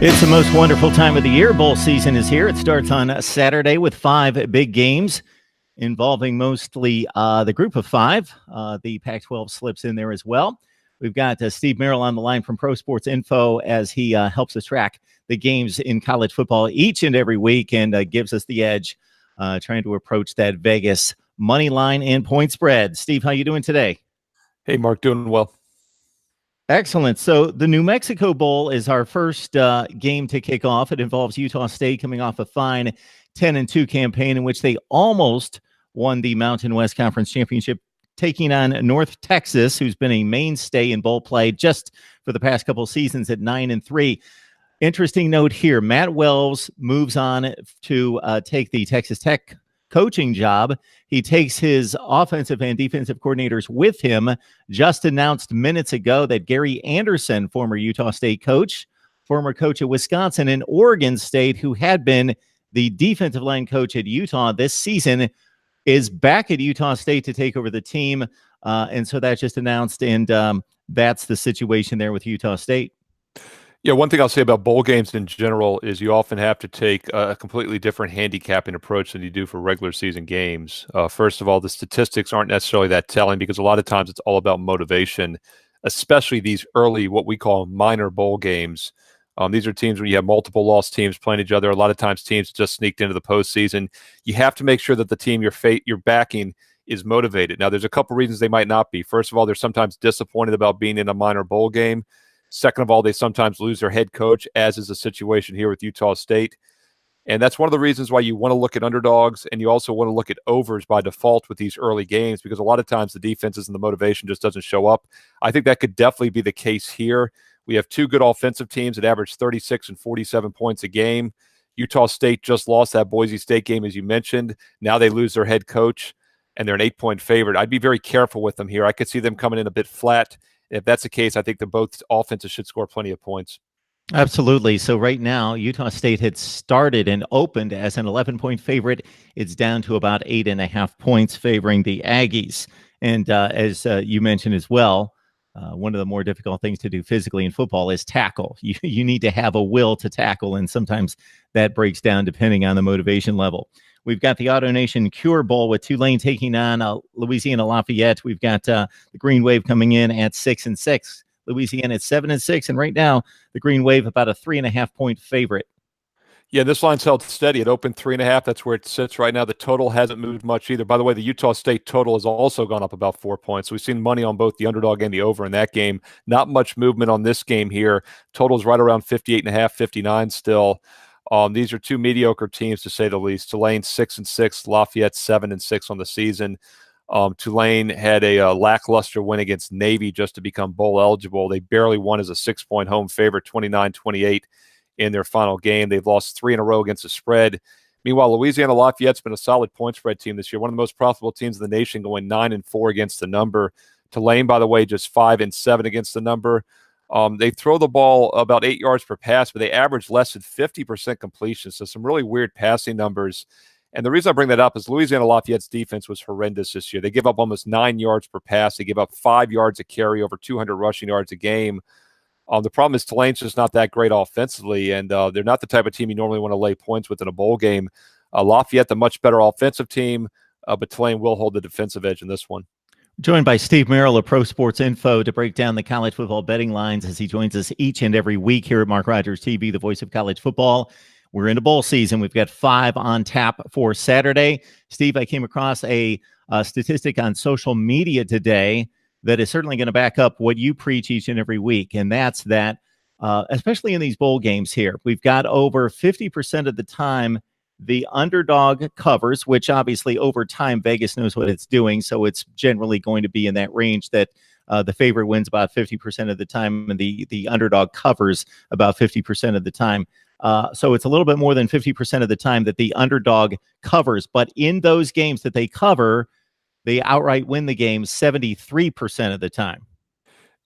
It's the most wonderful time of the year. Bowl season is here. It starts on Saturday with 5 big games involving mostly the group of 5. The Pac-12 slips in there as well. We've got Steve Merrill on the line from Pro Sports Info as he helps us track the games in college football each and every week and gives us the edge trying to approach that Vegas money line and point spread. Steve, how you doing today? Hey, Mark, doing well. Excellent. So the New Mexico Bowl is our first game to kick off. It involves Utah State coming off a fine 10-2 campaign in which they almost won the Mountain West Conference Championship, taking on North Texas, who's been a mainstay in bowl play just for the past couple seasons at 9-3. Interesting note here, Matt Wells moves on to take the Texas Tech coaching job. He takes his offensive and defensive coordinators with him. Just announced minutes ago that Gary Anderson, former Utah State coach, former coach at Wisconsin and Oregon State, who had been the defensive line coach at Utah this season, is back at Utah State to take over the team. And so that just announced, and that's the situation there with Utah State. Yeah, one thing I'll say about bowl games in general is you often have to take a completely different handicapping approach than you do for regular season games. First of all, the statistics aren't necessarily that telling because a lot of times it's all about motivation, especially these early, what we call minor bowl games. These are teams where you have multiple lost teams playing each other. A lot of times teams just sneaked into the postseason. You have to make sure that the team you're backing is motivated. Now, there's a couple reasons they might not be. First of all, they're sometimes disappointed about being in a minor bowl game. Second of all, they sometimes lose their head coach, as is the situation here with Utah State. And that's one of the reasons why you want to look at underdogs, and you also want to look at overs by default with these early games, because a lot of times the defenses and the motivation just doesn't show up. I think that could definitely be the case here. We have 2 good offensive teams that average 36 and 47 points a game. Utah State just lost that Boise State game, as you mentioned. Now they lose their head coach, and they're an 8-point favorite. I'd be very careful with them here. I could see them coming in a bit flat. If that's the case, I think that both offenses should score plenty of points. Absolutely. So right now, Utah State had started and opened as an 11-point favorite. It's down to about 8.5 points favoring the Aggies. And as you mentioned as well, one of the more difficult things to do physically in football is tackle. You need to have a will to tackle, and sometimes that breaks down depending on the motivation level. We've got the AutoNation Cure Bowl with Tulane taking on Louisiana Lafayette. We've got the Green Wave coming in at 6-6. Louisiana at 7-6, and right now the Green Wave about a 3.5-point favorite. Yeah, this line's held steady. It opened 3.5. That's where it sits right now. The total hasn't moved much either. By the way, the Utah State total has also gone up about 4 points. So we've seen money on both the underdog and the over in that game. Not much movement on this game here. Total's right around 58.5, 59 still. These are 2 mediocre teams, to say the least. Tulane 6-6, Lafayette 7-6 on the season. Tulane had a lackluster win against Navy just to become bowl eligible. They barely won as a 6-point home favorite, 29-28 in their final game. They've lost 3 in a row against the spread. Meanwhile, Louisiana Lafayette's been a solid point spread team this year, one of the most profitable teams in the nation, going 9-4 against the number. Tulane, by the way, just 5-7 against the number. They throw the ball about 8 yards per pass, but they average less than 50% completion. So some really weird passing numbers. And the reason I bring that up is Louisiana Lafayette's defense was horrendous this year. They give up almost 9 yards per pass. They give up 5 yards a carry, over 200 rushing yards a game. The problem is Tulane's just not that great offensively, and they're not the type of team you normally want to lay points with in a bowl game. Lafayette, the much better offensive team, but Tulane will hold the defensive edge in this one. Joined by Steve Merrill of Pro Sports Info to break down the college football betting lines as he joins us each and every week here at MarkRogersTV, the voice of college football. We're into bowl season. We've got 5 on tap for Saturday. Steve, I came across a statistic on social media today that is certainly going to back up what you preach each and every week, and that's that, especially in these bowl games here, we've got over 50% of the time the underdog covers, which obviously over time Vegas knows what it's doing, so it's generally going to be in that range that the favorite wins about 50% of the time, and the underdog covers about 50% of the time. So it's a little bit more than 50% of the time that the underdog covers, but in those games that they cover, they outright win the game 73% of the time.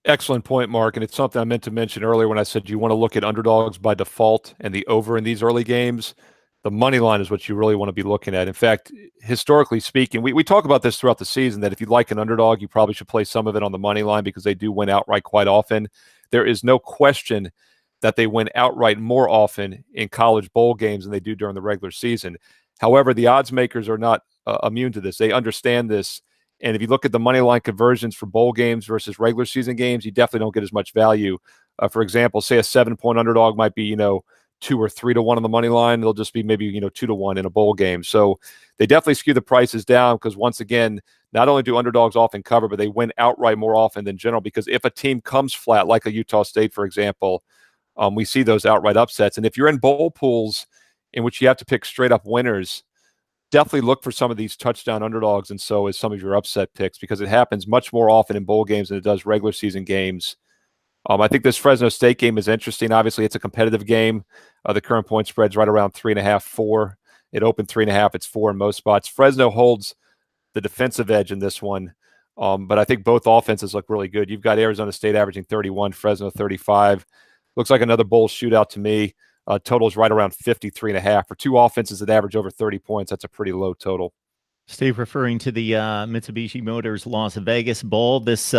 Excellent point, Mark, and it's something I meant to mention earlier when I said you want to look at underdogs by default and the over in these early games. The money line is what you really want to be looking at. In fact, historically speaking, we talk about this throughout the season, that if you like an underdog, you probably should play some of it on the money line because they do win outright quite often. There is no question that they win outright more often in college bowl games than they do during the regular season. However, the odds makers are not immune to this. They understand this. And if you look at the money line conversions for bowl games versus regular season games, you definitely don't get as much value. For example, say a 7-point underdog might be, 2 or 3 to 1 on the money line. It'll just be maybe, 2 to 1 in a bowl game. So they definitely skew the prices down because, once again, not only do underdogs often cover, but they win outright more often than general, because if a team comes flat, like a Utah State, for example, we see those outright upsets. And if you're in bowl pools in which you have to pick straight up winners, definitely look for some of these touchdown underdogs, and so is some of your upset picks, because it happens much more often in bowl games than it does regular season games. I think this Fresno State game is interesting. Obviously, it's a competitive game. The current point spread's right around 3.5, 4. It opened 3.5. It's 4 in most spots. Fresno holds the defensive edge in this one, but I think both offenses look really good. You've got Arizona State averaging 31, Fresno 35. Looks like another bowl shootout to me. Total is right around 53.5. For two offenses that average over 30 points, that's a pretty low total. Steve, referring to the Mitsubishi Motors Las Vegas Bowl, this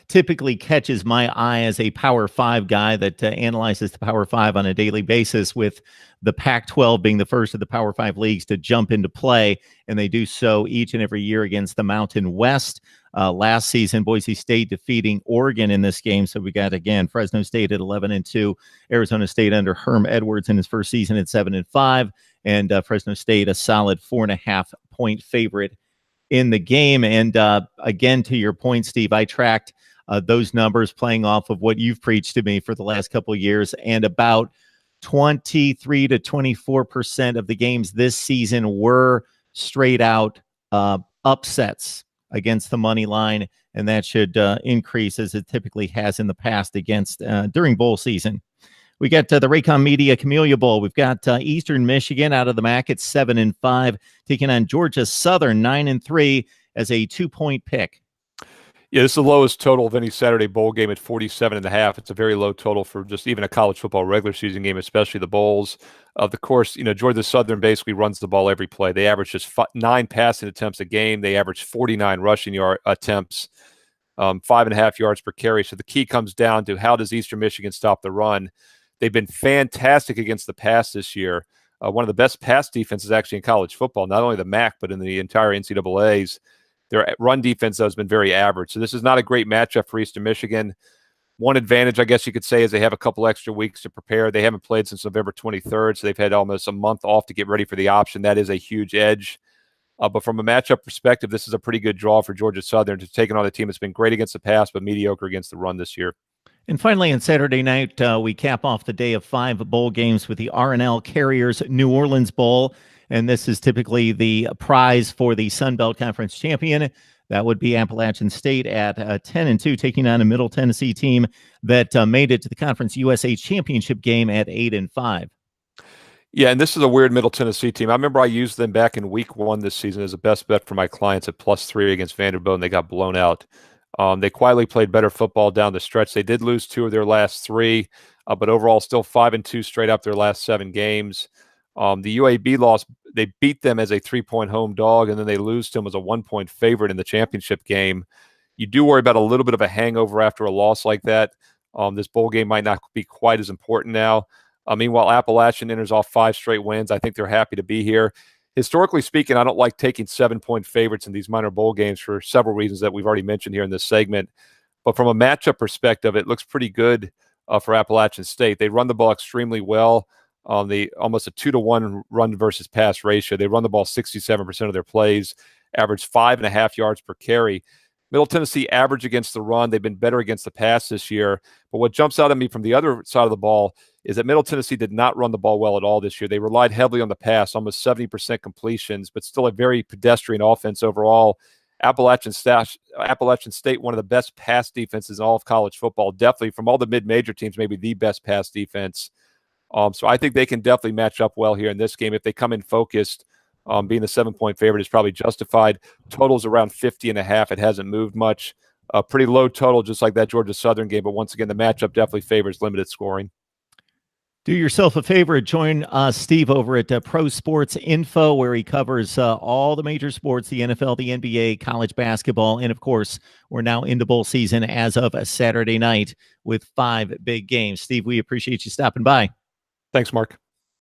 typically catches my eye as a Power 5 guy that analyzes the Power 5 on a daily basis, with the Pac-12 being the first of the Power 5 leagues to jump into play, and they do so each and every year against the Mountain West. Last season, Boise State defeating Oregon in this game. So we got, again, Fresno State at 11-2, Arizona State under Herm Edwards in his first season at 7-5, and Fresno State a solid 4.5-point favorite in the game. And again, to your point, Steve, I tracked those numbers playing off of what you've preached to me for the last couple of years, and about 23 to 24% of the games this season were straight out upsets against the money line, and that should increase as it typically has in the past against during bowl season. We got the RAYCOM Media Camellia Bowl. We've got Eastern Michigan out of the MAC at 7-5, taking on Georgia Southern 9-3 as a 2-point pick. Yeah, this is the lowest total of any Saturday bowl game at 47.5. It's a very low total for just even a college football regular season game, especially the bowls. Of course, Georgia Southern basically runs the ball every play. They average just 9 passing attempts a game. They average 49 rushing yard attempts, 5.5 yards per carry. So the key comes down to, how does Eastern Michigan stop the run? They've been fantastic against the pass this year. One of the best pass defenses actually in college football, not only the MAC, but in the entire NCAAs. Their run defense, though, has been very average. So this is not a great matchup for Eastern Michigan. One advantage, I guess you could say, is they have a couple extra weeks to prepare. They haven't played since November 23rd, so they've had almost a month off to get ready for the option. That is a huge edge. But from a matchup perspective, this is a pretty good draw for Georgia Southern, to taking on a team that's been great against the pass but mediocre against the run this year. And finally, on Saturday night, we cap off the day of 5 bowl games with the R+L Carriers New Orleans Bowl. And this is typically the prize for the Sun Belt Conference champion. That would be Appalachian State at 10-2, taking on a Middle Tennessee team that made it to the Conference USA Championship game at 8-5. Yeah, and this is a weird Middle Tennessee team. I remember I used them back in week 1 this season as a best bet for my clients at +3 against Vanderbilt, and they got blown out. They quietly played better football down the stretch. They did lose 2 of their last 3, but overall still 5-2 straight up their last 7 games. The UAB loss, they beat them as a 3-point home dog, and then they lose to them as a 1-point favorite in the championship game. You do worry about a little bit of a hangover after a loss like that. This bowl game might not be quite as important now. Meanwhile, Appalachian enters off 5 straight wins. I think they're happy to be here. Historically speaking, I don't like taking 7-point favorites in these minor bowl games for several reasons that we've already mentioned here in this segment. But from a matchup perspective, it looks pretty good for Appalachian State. They run the ball extremely well. They almost a 2-to-1 run versus pass ratio. They run the ball 67% of their plays, average 5.5 yards per carry. Middle Tennessee average against the run. They've been better against the pass this year. But what jumps out at me from the other side of the ball is that Middle Tennessee did not run the ball well at all this year. They relied heavily on the pass, almost 70% completions, but still a very pedestrian offense overall. Appalachian State, one of the best pass defenses in all of college football, definitely from all the mid-major teams, maybe the best pass defense. So I think they can definitely match up well here in this game. If they come in focused, being the 7-point favorite is probably justified. Total's around 50.5. It hasn't moved much. A pretty low total, just like that Georgia Southern game. But once again, the matchup definitely favors limited scoring. Do yourself a favor, join Steve over at Pro Sports Info, where he covers all the major sports, the NFL, the NBA, college basketball, and of course, we're now into bowl season as of a Saturday night with 5 big games. Steve, we appreciate you stopping by. Thanks, Mark.